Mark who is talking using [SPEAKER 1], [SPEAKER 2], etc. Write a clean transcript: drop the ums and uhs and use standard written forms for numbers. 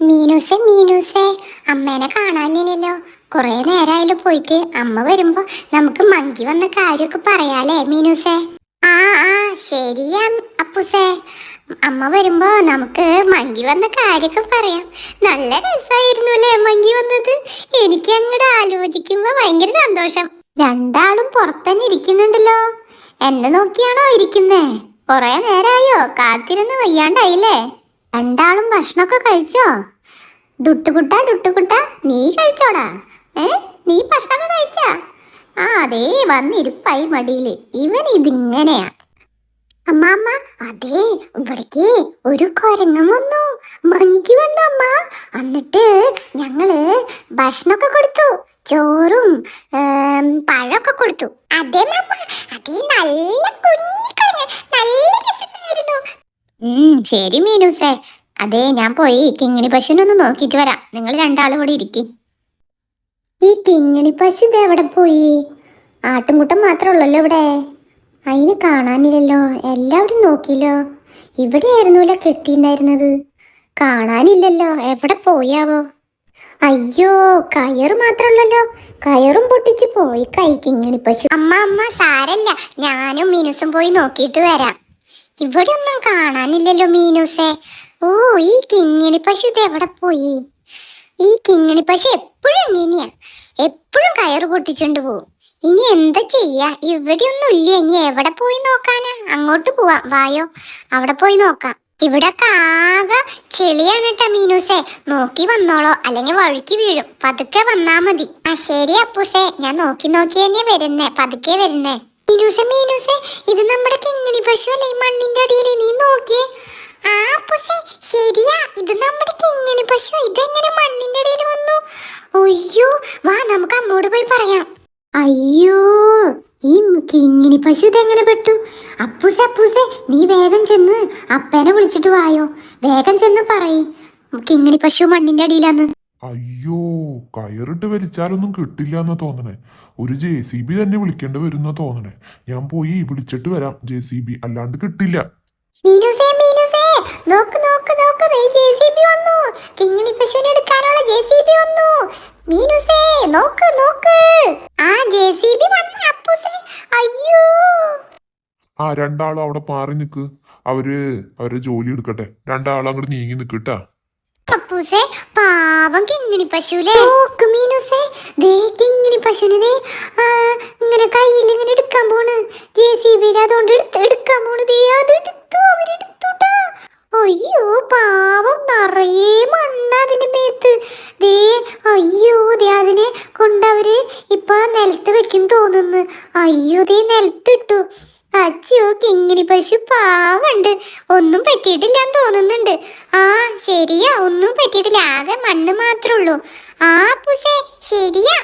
[SPEAKER 1] മീനൂസേ മീനൂസേ, അമ്മേനെ കാണാനില്ലല്ലോ. കൊറേ നേരായാലും പോയിട്ട്. അമ്മ വരുമ്പോ നമുക്ക് മങ്കി വന്ന കാര്യമൊക്കെ പറയാലേ മീനൂസേ? ആ ആ ശരിയാ അപ്പുസേ. അമ്മ വരുമ്പോ നമുക്ക് മങ്കി വന്ന കാര്യമൊക്കെ പറയാം. നല്ല രസമായിരുന്നു അല്ലേ മങ്കി വന്നത്? എനിക്ക് അങ്ങോട്ട് ആലോചിക്കുമ്പോ ഭയങ്കര സന്തോഷം. രണ്ടാളും പുറത്തന്നെ ഇരിക്കുന്നുണ്ടല്ലോ. എന്നെ നോക്കിയാണോ ഇരിക്കുന്നേ? കൊറേ നേരായോ കാത്തിരുന്ന് വയ്യാണ്ടായില്ലേ? രണ്ടാളും ഭക്ഷണമൊക്കെ കഴിച്ചോ? ഡുട്ടുകുട്ട നീ കഴിച്ചോടാ? ഏ, നീ ഭക്ഷണമൊക്കെ കഴിച്ചാ? ആ അതേ വന്നിരിപ്പായി മടിയില്. ഇവൻ ഇതിങ്ങനെയാ. അമ്മാമ്മ, അതേ ഇവിടേക്ക് ഒരു കുരങ്ങൻ വന്നു. മങ്കി വന്നു അമ്മ. എന്നിട്ട് ഞങ്ങള് ഭക്ഷണമൊക്കെ കൊടുത്തു. ചോറും പഴമൊക്കെ കൊടുത്തു. അതേ നമ്മ, അതേ നല്ല കുഞ്ഞു കുരങ്ങൻ. നല്ല രസമായിരുന്നു. ശരി മീനൂസേ. അതെ, ഞാൻ പോയി കിങ്ങിണി പശുവിനൊന്ന് നോക്കിയിട്ട് വരാം. നിങ്ങൾ രണ്ടാളും കൂടി ഇരിക്കും. ഈ കിങ്ങിണി പശു ഇത് എവിടെ പോയി? ആട്ടുംകുട്ടം മാത്രമുള്ളല്ലോ ഇവിടെ. അതിന് കാണാനില്ലല്ലോ. എല്ലാവരും നോക്കിയല്ലോ. ഇവിടെ ആയിരുന്നല്ലോ കെട്ടിണ്ടായിരുന്നത്. കാണാനില്ലല്ലോ. എവിടെ പോയാവോ? അയ്യോ, കയറ് മാത്രമുള്ളല്ലോ. കയറും പൊട്ടിച്ച് പോയി കിങ്ങിണി പശു. അമ്മ അമ്മ, സാരല്ല, ഞാനും മീനുസും പോയി നോക്കിയിട്ട് വരാം. ഇവിടെ ഒന്നും കാണാനില്ലല്ലോ മീനൂസേ. ഓ, ഈ കിങ്ങിണി പശു ഇത് എവിടെ പോയി? ഈ കിങ്ങിണി പശു എപ്പോഴും ഇങ്ങനെയാ. എപ്പോഴും കയറ് പൊട്ടിച്ചോണ്ട് പോവും. ഇനി എന്താ ചെയ്യാ? ഇവിടെ ഒന്നും ഇല്ല. ഇനി എവിടെ പോയി നോക്കാനാ? അങ്ങോട്ട് പോവാ, വായോ, അവിടെ പോയി നോക്കാം. ഇവിടെ ആകെ ചെളിയാണ് കേട്ടാ മീനൂസേ. നോക്കി വന്നോളോ, അല്ലെങ്കിൽ വഴുക്കി വീഴും. പതുക്കെ വന്നാ മതി. ആ ശരി അപ്പൂസേ, ഞാൻ നോക്കി നോക്കി തന്നെ വരുന്നേ, പതുക്കെ വരുന്നേ. മീനൂസേ, ഇത് നമ്മുടെ കിങ്ങിണി പശു അല്ലേ? ഈ മണ്ണിന്റെ അടിയിൽ നീ നോക്കിയേ. ആ അപ്പൂസേ, ശരിയാ, ഇത് നമ്മുടെ കിങ്ങിണി പശു. ഇതെങ്ങനെ മണ്ണിന്റെ അടിയിൽ വന്നു? അയ്യോ, വാ നമുക്ക് അമ്മോട് പോയി പറയാം. അയ്യോ, ഈ കിങ്ങിണി പശു ഇതെങ്ങനെ പെട്ടു? അപ്പൂസേ, നീ വേഗം ചെന്ന് അപ്പേനെ വിളിച്ചിട്ട് വായോ. വേഗം ചെന്ന് പറയ് കിങ്ങിണി പശു മണ്ണിന്റെ അടിയിലാന്ന്.
[SPEAKER 2] അയ്യോ, കയറിട്ട് വലിച്ചാലൊന്നും കിട്ടില്ല എന്നാ തോന്നണേ. ഒരു JCB തന്നെ വിളിക്കേണ്ടി വരുന്ന തോന്നണേ. ഞാൻ പോയി വിളിച്ചിട്ട് വരാം. JCB അല്ലാണ്ട് കിട്ടില്ല.
[SPEAKER 1] മീനൂസേ, നോക്ക് JCB വന്നു. കിങ്ങിണി പശുവിനെ എടുക്കാനുള്ള JCB വന്നു. മീനൂസേ, നോക്ക്. ആ JCB വന്നു അപ്പൂസേ. അയ്യോ,
[SPEAKER 2] ആ രണ്ടാളും അവിടെ മാറി നിക്ക്. അവര് ജോലി എടുക്കട്ടെ. രണ്ടാളും അങ്ങോട്ട് നീങ്ങി നിക്കട്ടാ.
[SPEAKER 1] അപ്പൂസേ, പാവം കിങ്ങിണി പശുലേ. നോക്ക് മീനൂസേ, ദേ കിങ്ങിണി പശുവിനെ ഇങ്ങനെ കയ്യിൽ ഇങ്ങനെ എടുക്കാൻ പോണ്. JCB അതുകൊണ്ട് എടുക്കാൻ പോണ്. ദേ അതെടുത്തു, അവരെടുത്തുട്ടാ. അയ്യോ, പാവം, നിറയെ മണ്ണ അതിന്റെ മേത്ത്. ദേ അയ്യോ, ദേ അതിനെ കൊണ്ടവര് ഇപ്പൊ നിലത്ത് വെക്കും തോന്നുന്നു. അയ്യോ, ദേ നിലത്തിട്ടു. അച്ഛോ, കിങ്ങിണി പശു പാവണ്ട്. ഒന്നും പറ്റിയിട്ടില്ലാന്ന് തോന്നുന്നുണ്ട്. ആ ശരിയാ, ഒന്നും പറ്റിയിട്ടില്ല. ആകെ മണ്ണ് മാത്രമേ ഉള്ളൂ. ആ പുസേ, ശരിയാ.